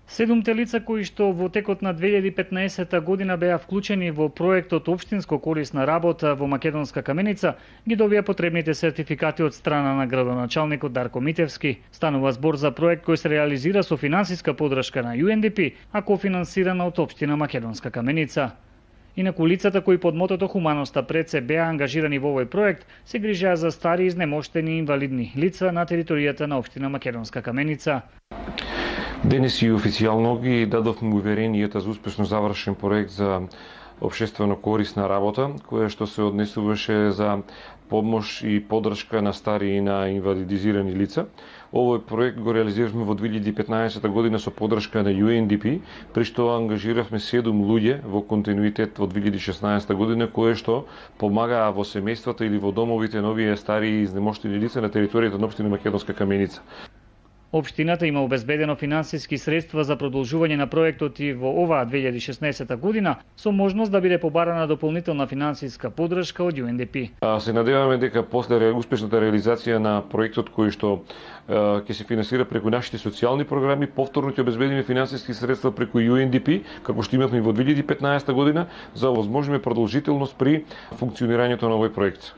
Седумте лица кои што во текот на 2015 година беа вклучени во проектот Општинско корисна работа во Македонска Каменица ги добија потребните сертификати од страна на градоначалникот Дарко Митевски. Станува збор за проект кој се реализира со финансиска подршка на UNDP, а кофинансирана од Општина Македонска Каменица. Инаку лицата кои под мотото Хуманоста пред се беа ангажирани во овој проект се грижеа за стари, изнемоштени и инвалидни лица на територијата на Општина Македонска Каменица. Денес и официјално ги дадовме уверенијата за успешно завршен проект за општествено корисна работа, која што се однесуваше за помош и поддршка на стари и на инвалидизирани лица. Овој проект го реализиравме во 2015 година со поддршка на UNDP, при што ангажиравме 7 луѓе во континуитет во 2016 година, кои што помагаа во семејствата или во домовите на овие стари и изнемоштени лица на територијата на општина Македонска Каменица. Општината има обезбедено финансиски средства за продолжување на проектот и во оваа 2016 година, со можност да биде побарана дополнителна финансиска поддршка од UNDP. Се надеваме дека после успешната реализација на проектот кој што ќе се финансира преку нашите социјални програми, повторно ќе обезбедиме финансиски средства преку UNDP, како што имавме во 2015 година, за овозможиме продолжителност при функционирањето на овој проект.